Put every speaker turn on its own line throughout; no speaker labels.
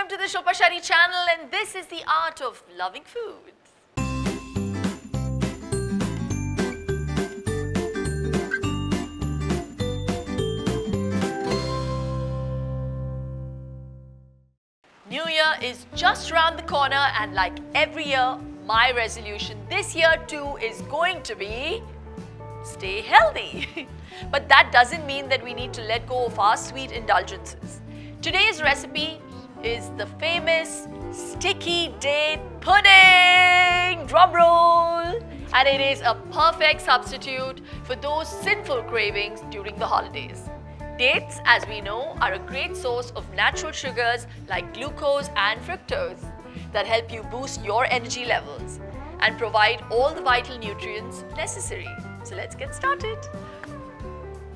welcome to the Shilpa Shetty channel, and this is the art of loving food. New Year is just around the corner, and like every year, my resolution this year too is going to be stay healthy. But that doesn't mean that we need to let go of our sweet indulgences. Today's recipe is the famous sticky date pudding, drum roll, and it is a perfect substitute for those sinful cravings during the holidays. Dates, as we know, are a great source of natural sugars like glucose and fructose that help you boost your energy levels and provide all the vital nutrients necessary. So let's get started.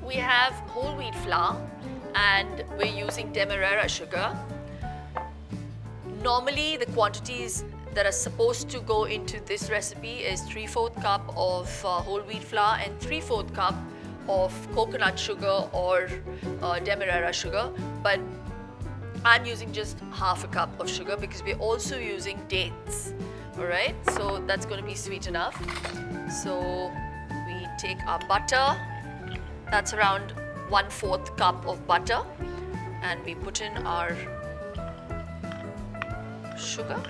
We have whole wheat flour and we're using demerara sugar. Normally the quantities that are supposed to go into this recipe is 3/4 cup of whole wheat flour and 3/4 cup of coconut sugar or demerara sugar, but I'm using just half a cup of sugar because we're also using dates. Alright, so that's going to be sweet enough. So we take our butter, that's around 1/4 cup of butter, and we put in our sugar.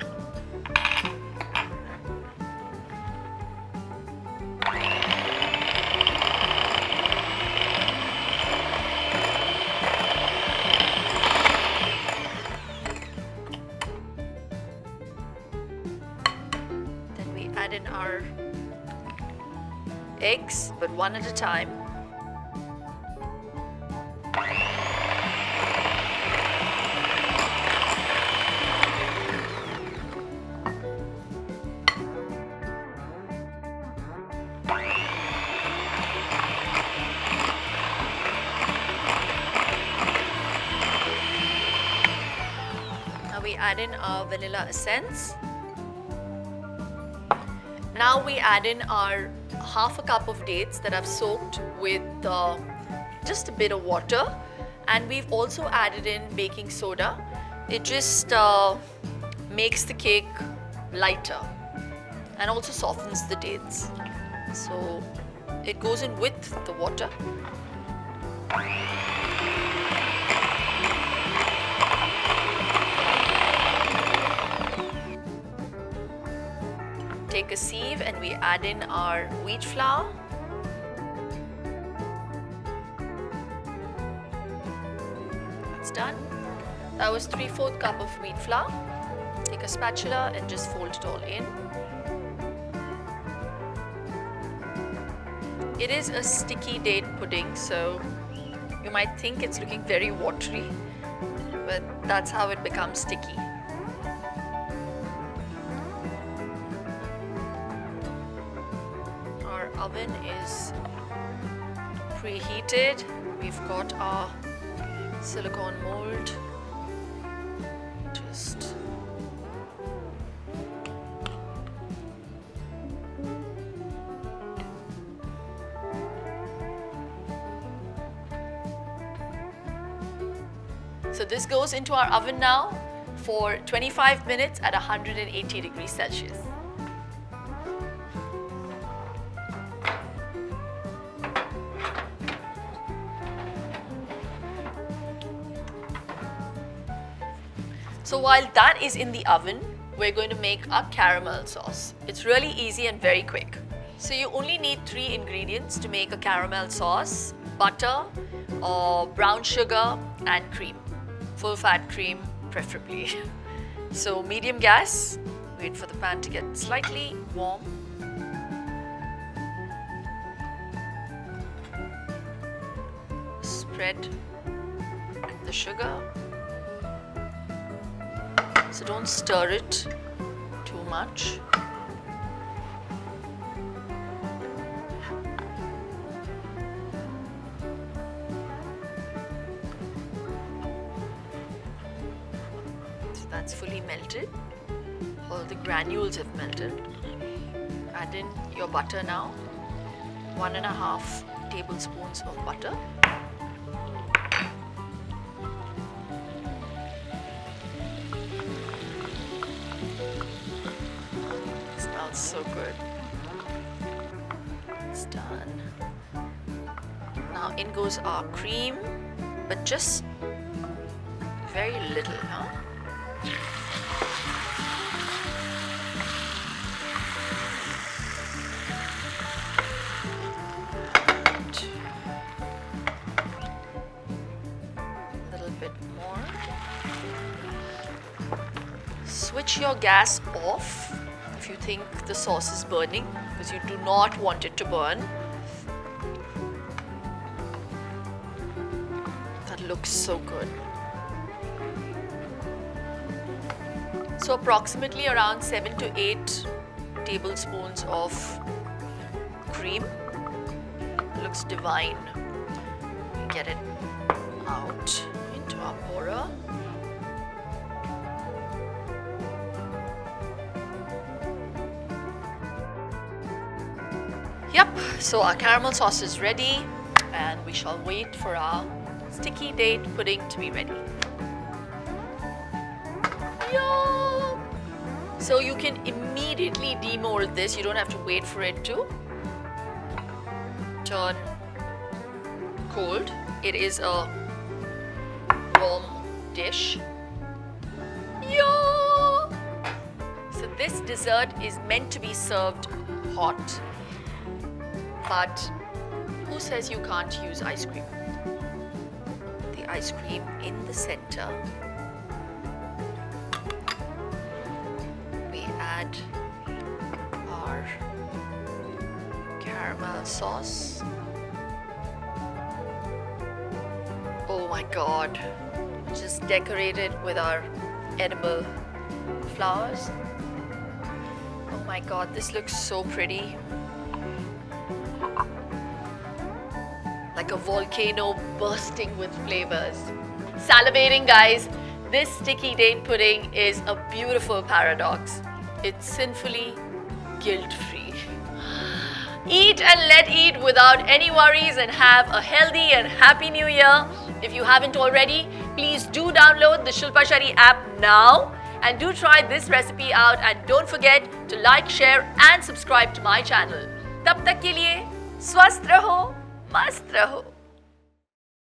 Then we add in our eggs, but one at a time. We add in our vanilla essence. Now we add in our half a cup of dates that I've soaked with just a bit of water, and we've also added in baking soda. It just makes the cake lighter and also softens the dates. So it goes in with the water. Take a sieve and we add in our wheat flour. That's done. That was 3/4 cup of wheat flour. Take a spatula and just fold it all in. It is a sticky date pudding, so you might think it's looking very watery, but that's how it becomes sticky. Oven is preheated. We've got our silicone mold. Just so this goes into our oven now for 25 minutes at 180 degrees Celsius. So while that is in the oven, we're going to make our caramel sauce. It's really easy and very quick. So you only need 3 ingredients to make a caramel sauce: butter, brown sugar, and cream. Full fat cream, preferably. So medium gas, wait for the pan to get slightly warm. Spread the sugar. So don't stir it too much. So that's fully melted. All the granules have melted. Add in your butter now. 1.5 tablespoons of butter. smells so good. It's done. Now in goes our cream, but just very little, huh? A little bit more. Switch your gas off if you think the sauce is burning, because you do not want it to burn. That looks so good. So approximately around 7 to 8 tablespoons of cream. Looks divine. Get it out into our pourer. Yep, so our caramel sauce is ready, and we shall wait for our sticky date pudding to be ready. Yum! So you can immediately demold this, you don't have to wait for it to turn cold. It is a warm dish. Yum! So this dessert is meant to be served hot. But who says you can't use ice cream? The ice cream in the center. We add our caramel sauce. Oh my God. Just decorate it with our edible flowers. Oh my God, this looks so pretty. Like a volcano bursting with flavors. Salivating, guys. This sticky date pudding is a beautiful paradox. It's sinfully guilt-free. Eat and let eat without any worries and have a healthy and happy new year. If you haven't already, please do download the Shilpa Shetty app now and do try this recipe out, and don't forget to like, share and subscribe to my channel. Tab tak ke liye, swasth raho, मस्त रहो।